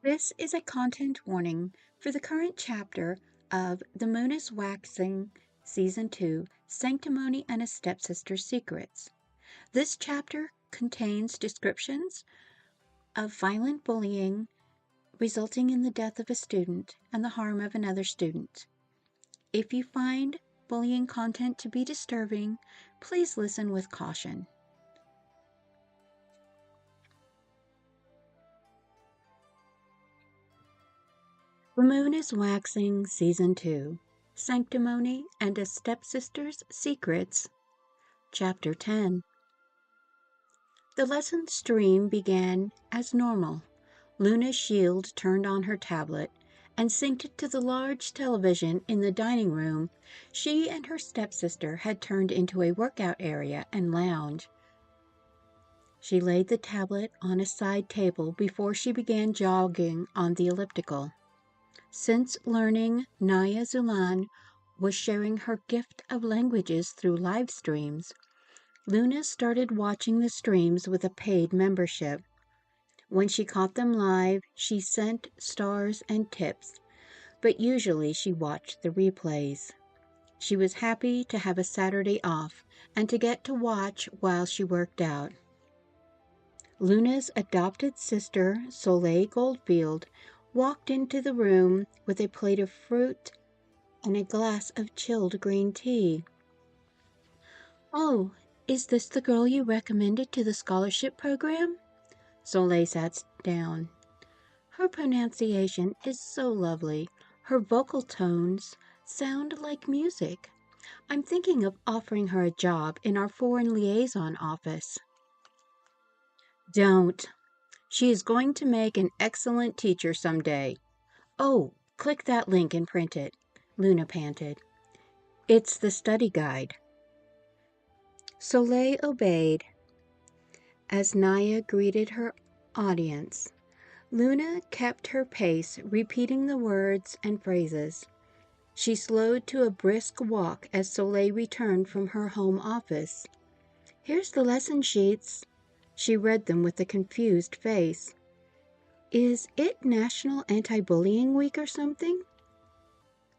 This is a content warning for the current chapter of The Moon is Waxing, Season 2, Sanctimony and a Stepsister's Secrets. This chapter contains descriptions of violent bullying resulting in the death of a student and the harm of another student. If you find bullying content to be disturbing, please listen with caution. The Moon is Waxing, Season 2, Sanctimony and a Stepsister's Secrets, Chapter 10. The lesson stream began as normal. Luna's shield turned on her tablet and synced to the large television in the dining room she and her stepsister had turned into a workout area and lounge. She laid the tablet on a side table before she began jogging on the elliptical. Since learning, Naya Xuilan was sharing her gift of languages through live streams. Luna started watching the streams with a paid membership. When she caught them live, she sent stars and tips, but usually she watched the replays. She was happy to have a Saturday off and to get to watch while she worked out. Luna's adopted sister, Soleil Goldfield, walked into the room with a plate of fruit and a glass of chilled green tea. "Oh, is this the girl you recommended to the scholarship program?" Soleil sat down. "Her pronunciation is so lovely. Her vocal tones sound like music. I'm thinking of offering her a job in our foreign liaison office." "Don't. She is going to make an excellent teacher someday." "Oh, click that link and print it," Luna panted. "It's the study guide." Soleil obeyed. As Naya greeted her audience, Luna kept her pace, repeating the words and phrases. She slowed to a brisk walk as Soleil returned from her home office. "Here's the lesson sheets." She read them with a confused face. "Is it National Anti-Bullying Week or something?"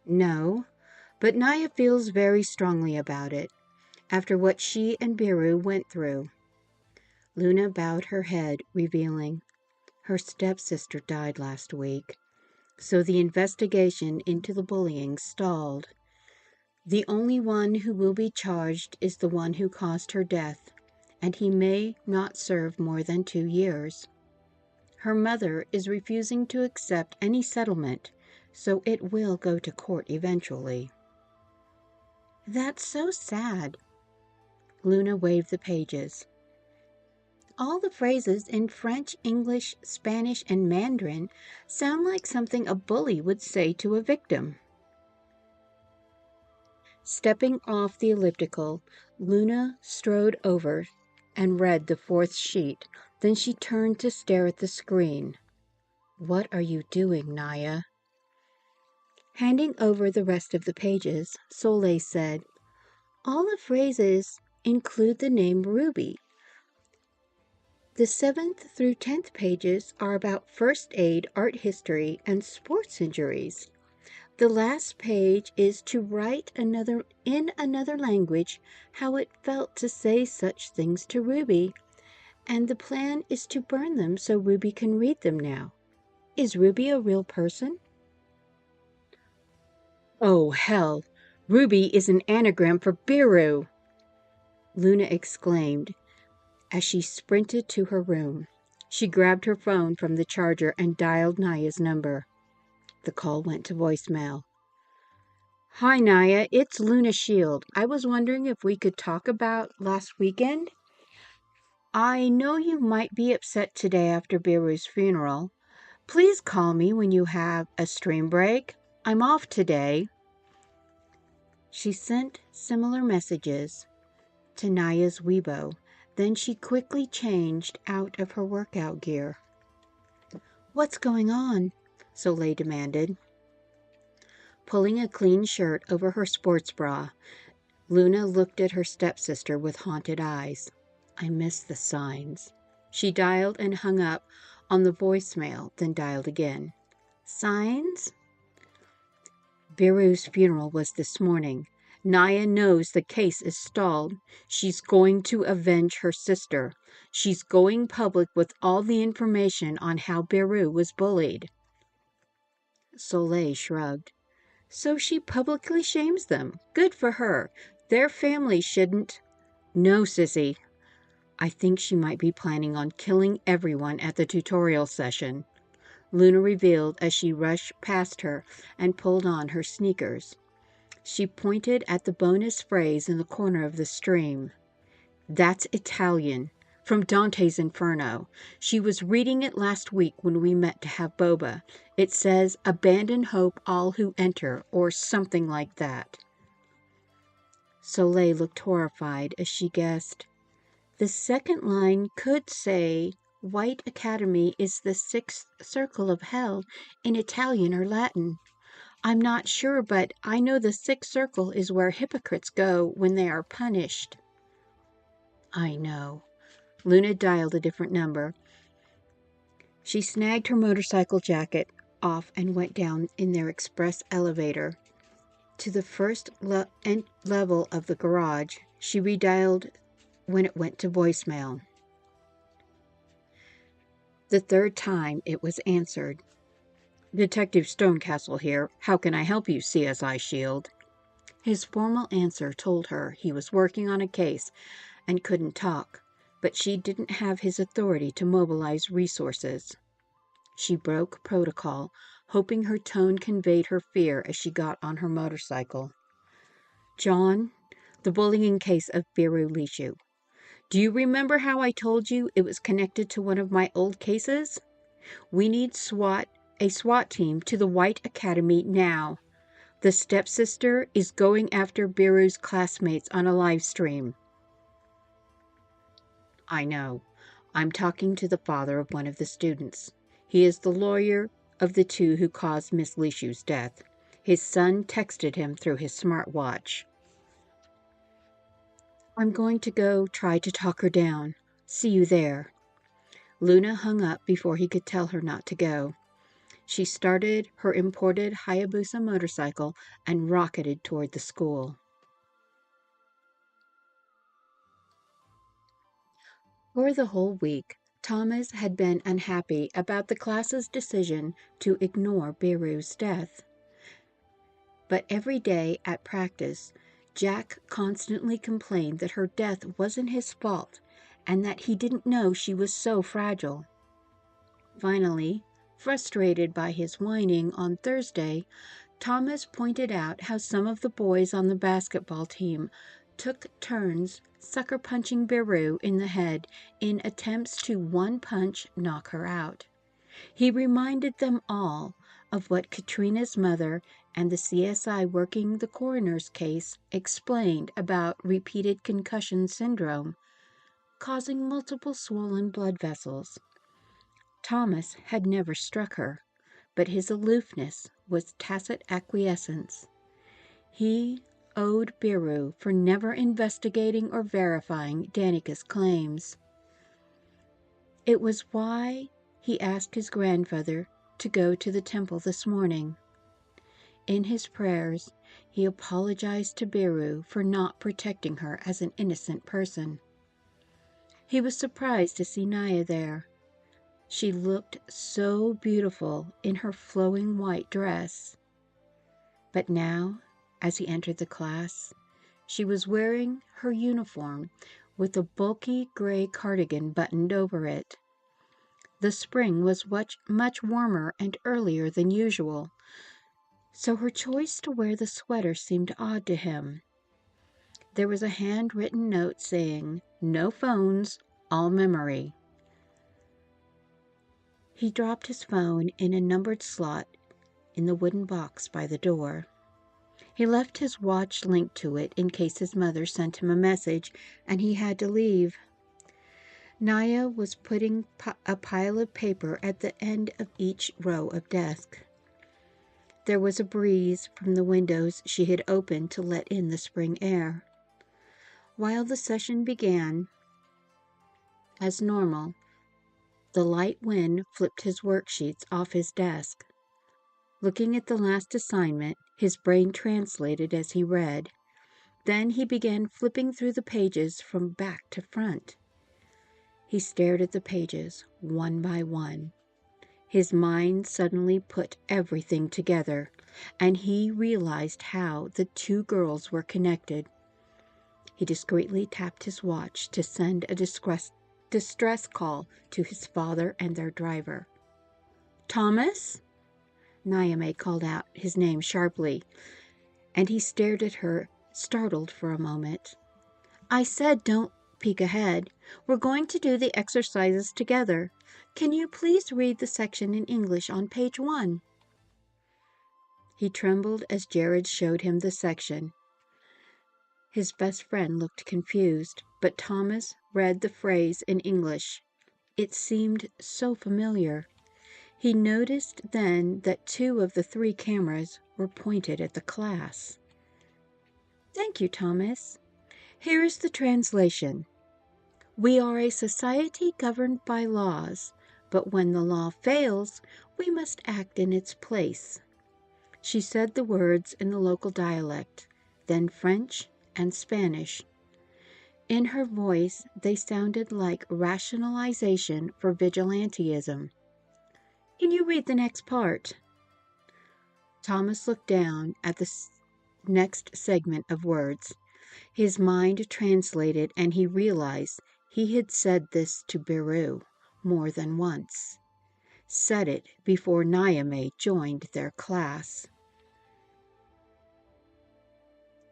"No, but Naya feels very strongly about it, after what she and Biru went through." Luna bowed her head, revealing, "Her stepsister died last week, so the investigation into the bullying stalled. The only one who will be charged is the one who caused her death, and he may not serve more than 2 years. Her mother is refusing to accept any settlement, so it will go to court eventually." "That's so sad." Luna waved the pages. "All the phrases in French, English, Spanish, and Mandarin sound like something a bully would say to a victim." Stepping off the elliptical, Luna strode over and read the 4th sheet. Then she turned to stare at the screen. "What are you doing, Naya?" Handing over the rest of the pages, Soleil said, "All the phrases include the name Ruby. The 7th through 10th pages are about first aid, art history, and sports injuries. The last page is to write in another language how it felt to say such things to Ruby, and the plan is to burn them so Ruby can read them now. Is Ruby a real person?" "Oh, hell! Ruby is an anagram for Biru!" Luna exclaimed as she sprinted to her room. She grabbed her phone from the charger and dialed Naya's number. The call went to voicemail. "Hi, Naya. It's Luna Shield. I was wondering if we could talk about last weekend. I know you might be upset today after Biru's funeral. Please call me when you have a stream break. I'm off today." She sent similar messages to Naya's Weibo. Then she quickly changed out of her workout gear. "What's going on?" Soleil demanded. Pulling a clean shirt over her sports bra, Luna looked at her stepsister with haunted eyes. "I miss the signs." She dialed and hung up on the voicemail, then dialed again. Signs? Biru's funeral was this morning. Naya knows the case is stalled. She's going to avenge her sister. She's going public with all the information on how Biru was bullied. Soleil shrugged. So she publicly shames them. Good for her. Their family shouldn't. No, sissy. I think she might be planning on killing everyone at the tutorial session, Luna revealed as she rushed past her and pulled on her sneakers. She pointed at the bonus phrase in the corner of the stream. That's Italian, from Dante's Inferno. She was reading it last week when we met to have boba. It says, "Abandon hope all who enter," or something like that. Soleil looked horrified as she guessed. The second line could say, "White Academy is the sixth circle of hell" in Italian or Latin. I'm not sure, but I know the sixth circle is where hypocrites go when they are punished. I know. Luna dialed a different number. She snagged her motorcycle jacket off and went down in their express elevator to the first level of the garage. She redialed when it went to voicemail. The third time it was answered. Detective Stonecastle here. How can I help you, CSI Shield? His formal answer told her he was working on a case and couldn't talk, but she didn't have his authority to mobilize resources. She broke protocol, hoping her tone conveyed her fear as she got on her motorcycle. John, the bullying case of Biru Lishu. Do you remember how I told you it was connected to one of my old cases? We need a SWAT team to the White Academy now. The stepsister is going after Biru's classmates on a live stream. I know. I'm talking to the father of one of the students. He is the lawyer of the two who caused Miss Lishu's death. His son texted him through his smartwatch. I'm going to go try to talk her down. See you there. Luna hung up before he could tell her not to go. She started her imported Hayabusa motorcycle and rocketed toward the school. For the whole week, Thomas had been unhappy about the class's decision to ignore Biru's death. But every day at practice, Jack constantly complained that her death wasn't his fault and that he didn't know she was so fragile. Finally, frustrated by his whining on Thursday, Thomas pointed out how some of the boys on the basketball team took turns sucker-punching Biru in the head in attempts to one-punch knock her out. He reminded them all of what Katrina's mother and the CSI working the coroner's case explained about repeated concussion syndrome, causing multiple swollen blood vessels. Thomas had never struck her, but his aloofness was tacit acquiescence. He owed Biru for never investigating or verifying Danica's claims. It was why he asked his grandfather to go to the temple this morning. In his prayers, he apologized to Biru for not protecting her as an innocent person. He was surprised to see Naya there. She looked so beautiful in her flowing white dress. But now, as he entered the class, she was wearing her uniform with a bulky gray cardigan buttoned over it. The spring was much warmer and earlier than usual, so her choice to wear the sweater seemed odd to him. There was a handwritten note saying, "No phones, all memory." He dropped his phone in a numbered slot in the wooden box by the door. He left his watch linked to it in case his mother sent him a message and he had to leave. Naya was putting a pile of paper at the end of each row of desk. There was a breeze from the windows she had opened to let in the spring air. While the session began, as normal, The light wind flipped his worksheets off his desk. Looking at the last assignment, his brain translated as he read. Then he began flipping through the pages from back to front. He stared at the pages, one by one. His mind suddenly put everything together, and he realized how the two girls were connected. He discreetly tapped his watch to send a distress call to his father and their driver. "Thomas?" Naya-Mei called out his name sharply, and he stared at her, startled for a moment. "I said don't peek ahead. We're going to do the exercises together. Can you please read the section in English on page 1? He trembled as Jared showed him the section. His best friend looked confused, but Thomas read the phrase in English. It seemed so familiar. He noticed then that 2 of the 3 cameras were pointed at the class. "Thank you, Thomas. Here is the translation. We are a society governed by laws, but when the law fails, we must act in its place." She said the words in the local dialect, then French and Spanish. In her voice, they sounded like rationalization for vigilantism. "Can you read the next part?" Thomas looked down at the next segment of words. His mind translated, and he realized he had said this to Biru more than once. Said it before Naya-Mei joined their class.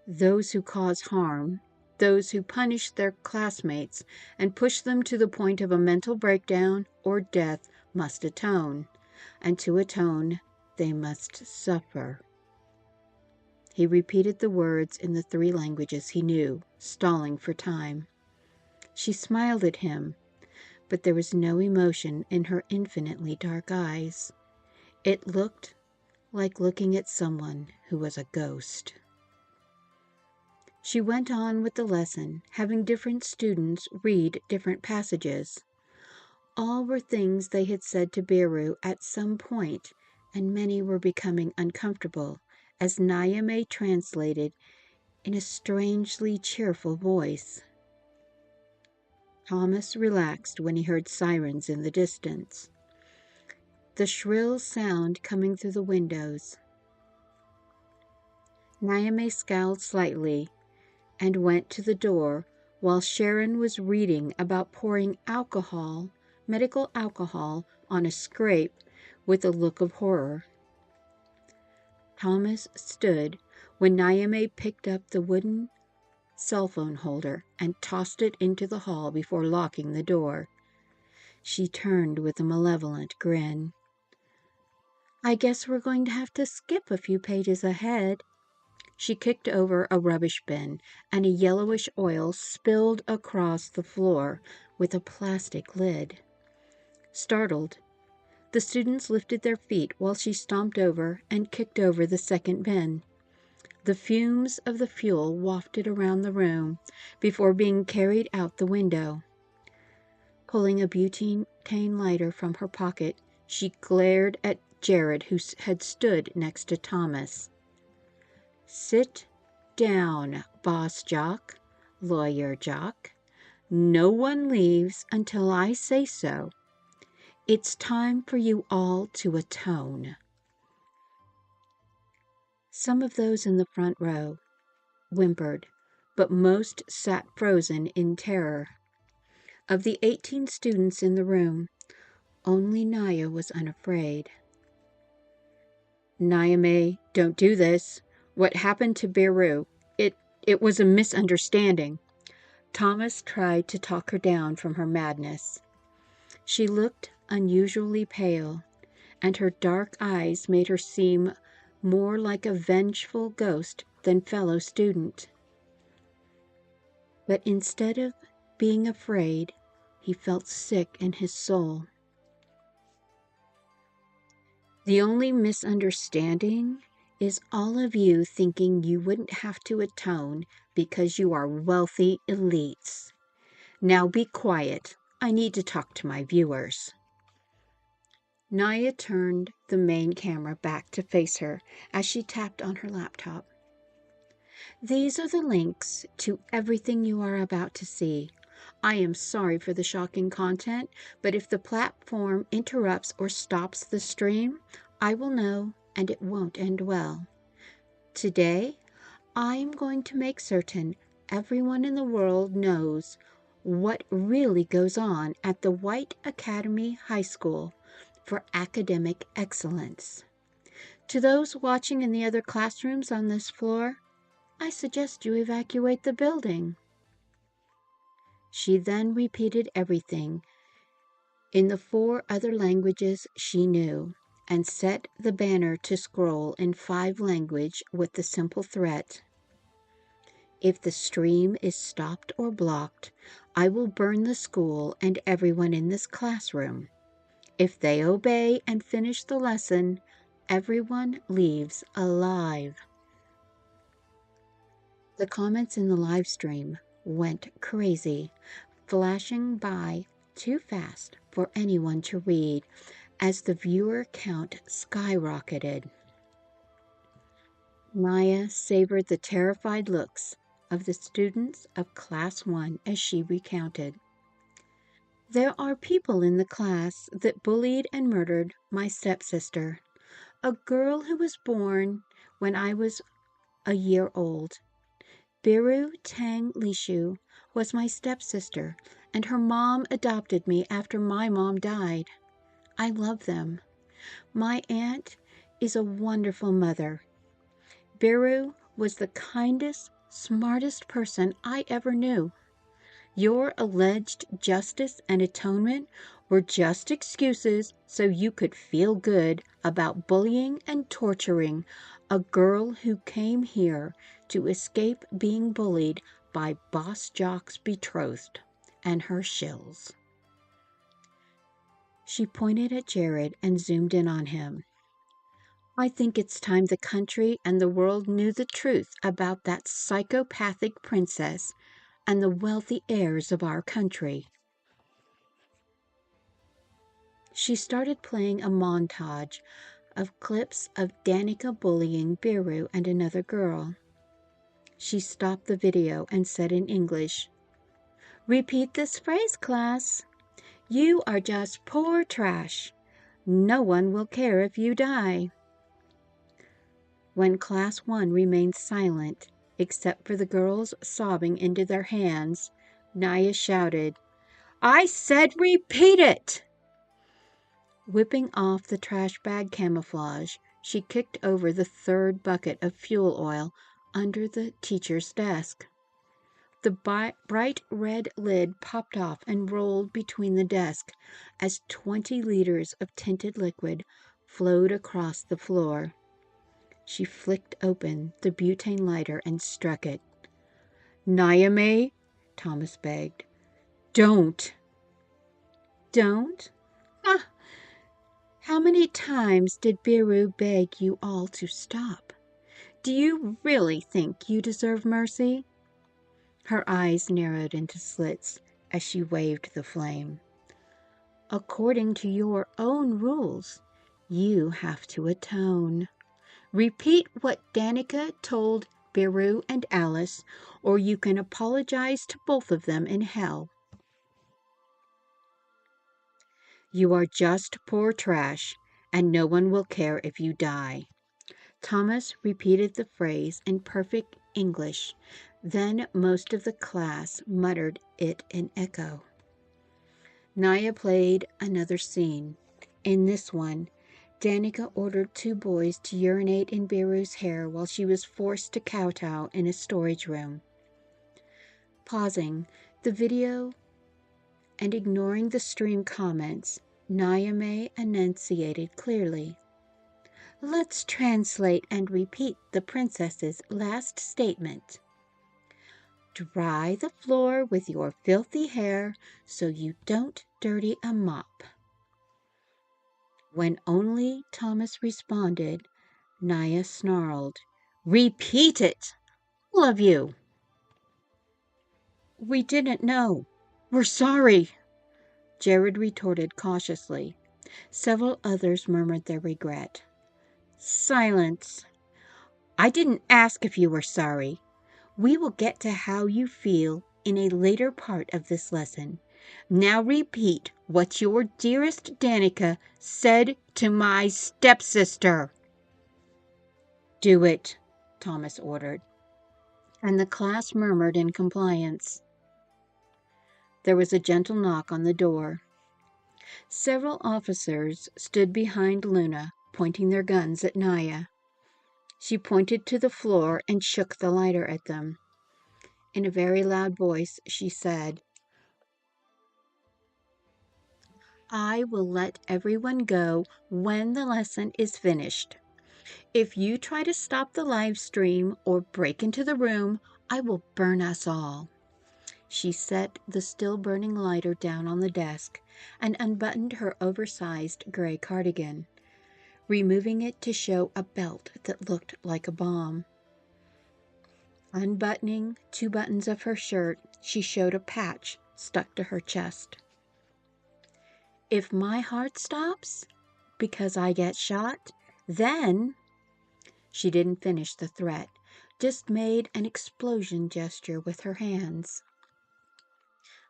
Those who cause harm, those who punish their classmates and push them to the point of a mental breakdown or death must atone, and to atone they must suffer. He repeated the words in the 3 languages he knew, stalling for time. She smiled at him, but there was no emotion in her infinitely dark eyes. It looked like looking at someone who was a ghost. She went on with the lesson, having different students read different passages. All were things they had said to Biru at some point, and many were becoming uncomfortable, as Naya-Mei translated in a strangely cheerful voice. Thomas relaxed when he heard sirens in the distance. The shrill sound coming through the windows. Naya-Mei scowled slightly and went to the door while Sharon was reading about pouring alcohol, medical alcohol, on a scrape with a look of horror. Thomas stood when Naya-Mei picked up the wooden cell phone holder and tossed it into the hall before locking the door. She turned with a malevolent grin. "I guess we're going to have to skip a few pages ahead." She kicked over a rubbish bin, and a yellowish oil spilled across the floor with a plastic lid. Startled, the students lifted their feet while she stomped over and kicked over the second bin. The fumes of the fuel wafted around the room before being carried out the window. Pulling a butane lighter from her pocket, she glared at Jared, who had stood next to Thomas. "Sit down, boss jock, lawyer jock. No one leaves until I say so. It's time for you all to atone." Some of those in the front row whimpered, but most sat frozen in terror. Of the 18 students in the room, only Naya was unafraid. "Naya-Mei, don't do this. What happened to Biru? It was a misunderstanding." Thomas tried to talk her down from her madness. She looked unusually pale, and her dark eyes made her seem more like a vengeful ghost than fellow student. But instead of being afraid, he felt sick in his soul. "The only misunderstanding is all of you thinking you wouldn't have to atone because you are wealthy elites. Now be quiet. I need to talk to my viewers." Naya turned the main camera back to face her as she tapped on her laptop. These are the links to everything you are about to see. I am sorry for the shocking content, but if the platform interrupts or stops the stream, I will know and it won't end well. Today, I am going to make certain everyone in the world knows what really goes on at the White Academy High School for academic excellence. To those watching in the other classrooms on this floor, I suggest you evacuate the building. She then repeated everything in the 4 other languages she knew and set the banner to scroll in 5 languages with the simple threat: if the stream is stopped or blocked, I will burn the school and everyone in this classroom. If they obey and finish the lesson, everyone leaves alive. The comments in the live stream went crazy, flashing by too fast for anyone to read as the viewer count skyrocketed. Naya savored the terrified looks of the students of Class 1 as she recounted. There are people in the class that bullied and murdered my stepsister, a girl who was born when I was a year old. Biru Lishu was my stepsister, and her mom adopted me after my mom died. I love them. My aunt is a wonderful mother. Biru was the kindest, smartest person I ever knew. Your alleged justice and atonement were just excuses so you could feel good about bullying and torturing a girl who came here to escape being bullied by Boss Jock's betrothed and her shills. She pointed at Jared and zoomed in on him. I think it's time the country and the world knew the truth about that psychopathic princess and the wealthy heirs of our country. She started playing a montage of clips of Danica bullying Biru and another girl. She stopped the video and said in English, "Repeat this phrase, class. You are just poor trash. No one will care if you die." When Class 1 remained silent, except for the girls sobbing into their hands, Naya shouted, "I said repeat it!" Whipping off the trash bag camouflage, she kicked over the 3rd bucket of fuel oil under the teacher's desk. The bright red lid popped off and rolled between the desk as 20 liters of tinted liquid flowed across the floor. She flicked open the butane lighter and struck it. "Naya-Mei," Thomas begged. "Don't." "Don't? Ah! How many times did Biru beg you all to stop? Do you really think you deserve mercy?" Her eyes narrowed into slits as she waved the flame. "According to your own rules, you have to atone. Repeat what Danica told Biru and Alice, or you can apologize to both of them in hell." "You are just poor trash, and no one will care if you die." Thomas repeated the phrase in perfect English. Then most of the class muttered it in echo. Naya played another scene. In this one, Danica ordered 2 boys to urinate in Biru's hair while she was forced to kowtow in a storage room. Pausing the video and ignoring the stream comments, Naya-Mei enunciated clearly. Let's translate and repeat the princess's last statement. Dry the floor with your filthy hair so you don't dirty a mop. When only Thomas responded, Naya snarled, Repeat it, all of you. We didn't know. We're sorry, Jared retorted cautiously. Several others murmured their regret. Silence. I didn't ask if you were sorry. We will get to how you feel in a later part of this lesson. Now repeat what your dearest Danica said to my stepsister. Do it, Thomas ordered, and the class murmured in compliance. There was a gentle knock on the door. Several officers stood behind Luna, pointing their guns at Naya. She pointed to the floor and shook the lighter at them. In a very loud voice, she said, I will let everyone go when the lesson is finished. If you try to stop the live stream or break into the room, I will burn us all. She set the still burning lighter down on the desk and unbuttoned her oversized gray cardigan, removing it to show a belt that looked like a bomb. Unbuttoning 2 buttons of her shirt, she showed a patch stuck to her chest. If my heart stops because I get shot, then... She didn't finish the threat, just made an explosion gesture with her hands.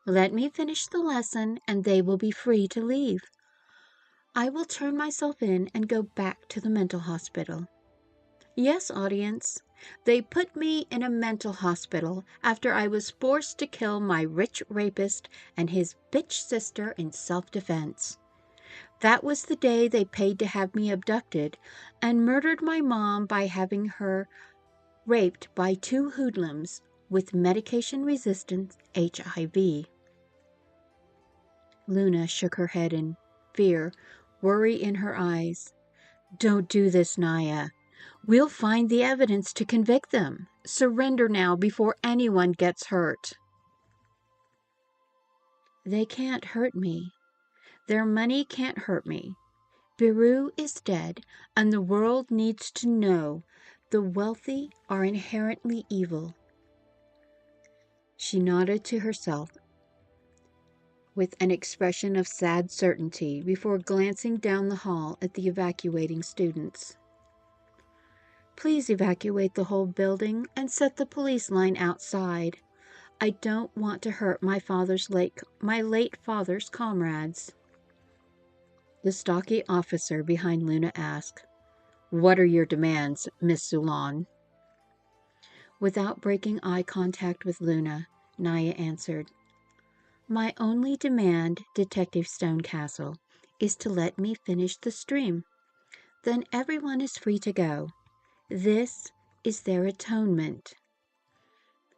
Let me finish the lesson and they will be free to leave. I will turn myself in and go back to the mental hospital. Yes, audience, they put me in a mental hospital after I was forced to kill my rich rapist and his bitch sister in self-defense. That was the day they paid to have me abducted and murdered my mom by having her raped by 2 hoodlums with medication-resistant HIV. Luna shook her head in fear, worry in her eyes. Don't do this, Naya. We'll find the evidence to convict them. Surrender now before anyone gets hurt. They can't hurt me. Their money can't hurt me. Biru is dead, and the world needs to know the wealthy are inherently evil. She nodded to herself with an expression of sad certainty before glancing down the hall at the evacuating students. Please evacuate the whole building and set the police line outside. I don't want to hurt my late father's comrades. The stocky officer behind Luna asked, What are your demands, Miss Xuilan? Without breaking eye contact with Luna, Naya answered, My only demand, Detective Stonecastle, is to let me finish the stream. Then everyone is free to go. This is their atonement.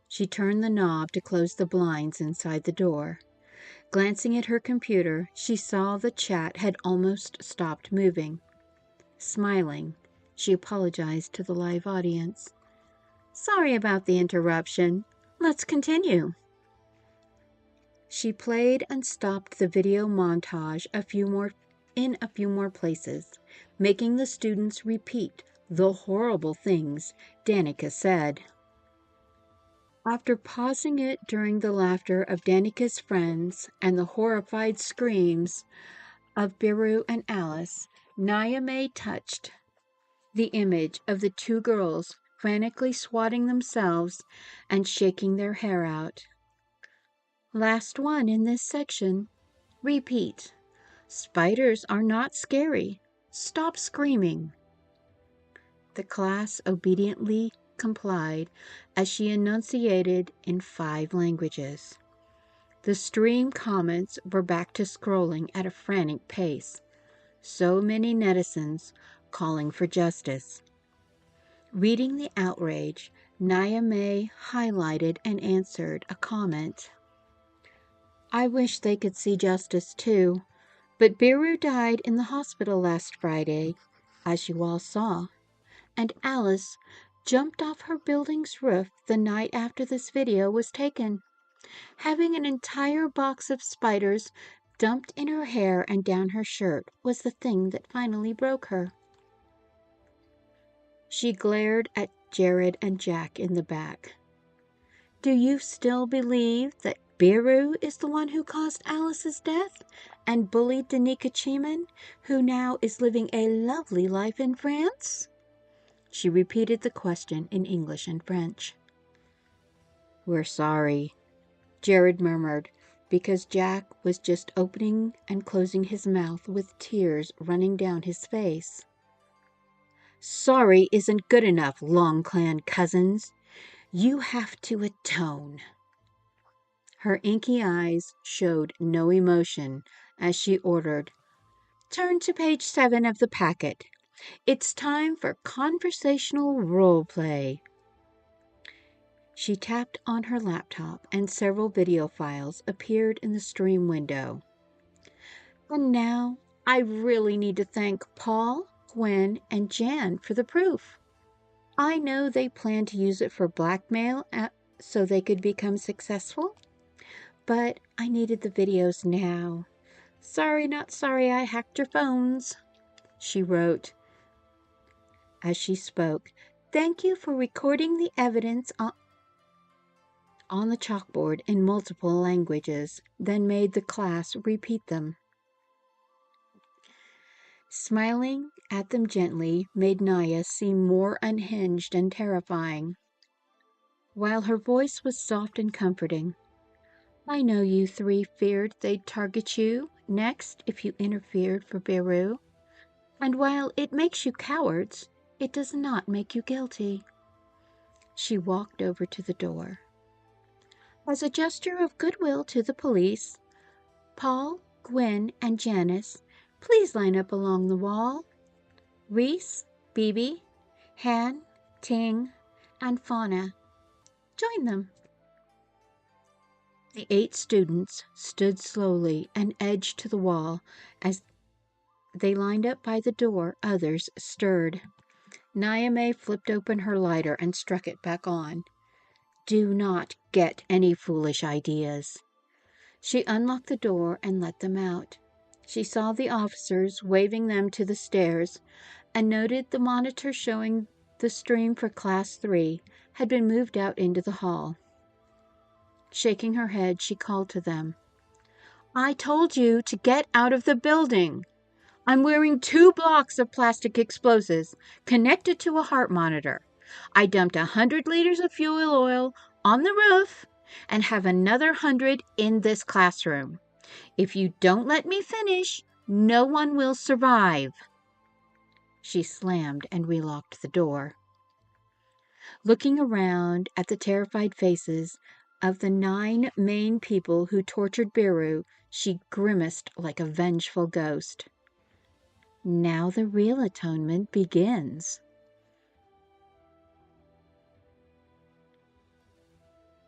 She turned the knob to close the blinds inside the door. Glancing at her computer, she saw the chat had almost stopped moving. Smiling, she apologized to the live audience. Sorry about the interruption. Let's continue. She played and stopped the video montage in a few more places, making the students repeat the horrible things Danica said. After pausing it during the laughter of Danica's friends and the horrified screams of Biru and Alice, Naya-Mei touched the image of the 2 girls frantically swatting themselves and shaking their hair out. Last one in this section. Repeat. Spiders are not scary. Stop screaming. The class obediently complied as she enunciated in 5 languages. The stream comments were back to scrolling at a frantic pace. So many netizens calling for justice. Reading the outrage, Naya-Mei highlighted and answered a comment. I wish they could see justice too, but Biru died in the hospital last Friday, as you all saw, and Alice jumped off her building's roof the night after this video was taken. Having an entire box of spiders dumped in her hair and down her shirt was the thing that finally broke her. She glared at Jared and Jack in the back. Do you still believe that Biru is the one who caused Alice's death and bullied Danica Xuilan, who now is living a lovely life in France?" She repeated the question in English and French. "We're sorry," Jared murmured, because Jack was just opening and closing his mouth with tears running down his face. "Sorry isn't good enough, Long Clan cousins. You have to atone." Her inky eyes showed no emotion as she ordered, "Turn to page 7 of the packet. It's time for conversational role play." She tapped on her laptop and several video files appeared in the stream window. "And now I really need to thank Paul, Gwen, and Jan for the proof. I know they planned to use it for blackmail so they could become successful, but I needed the videos now. Sorry, not sorry I hacked your phones," she wrote as she spoke. "Thank you for recording the evidence on the chalkboard in multiple languages, then made the class repeat them." Smiling at them gently made Naya seem more unhinged and terrifying, while her voice was soft and comforting. "I know you three feared they'd target you next if you interfered for Biru, and while it makes you cowards, it does not make you guilty." She walked over to the door. "As a gesture of goodwill to the police, Paul, Gwen, and Janice, please line up along the wall. Reese, Bibi, Han, Ting, and Fauna, join them." The 8 students stood slowly and edged to the wall. As they lined up by the door, others stirred. Naya-Mei flipped open her lighter and struck it back on. "Do not get any foolish ideas." She unlocked the door and let them out. She saw the officers waving them to the stairs and noted the monitor showing the stream for Class 3 had been moved out into the hall. Shaking her head, she called to them. "I told you to get out of the building. I'm wearing 2 blocks of plastic explosives connected to a heart monitor. I dumped 100 liters of fuel oil on the roof and have another 100 in this classroom. If you don't let me finish, no one will survive." She slammed and relocked the door. Looking around at the terrified faces of the 9 main people who tortured Biru, she grimaced like a vengeful ghost. Now the real atonement begins.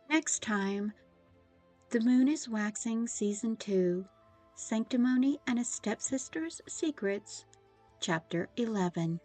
Next time, The Moon is Waxing Season 2, Sanctimony and a Stepsister's Secrets, Chapter 11.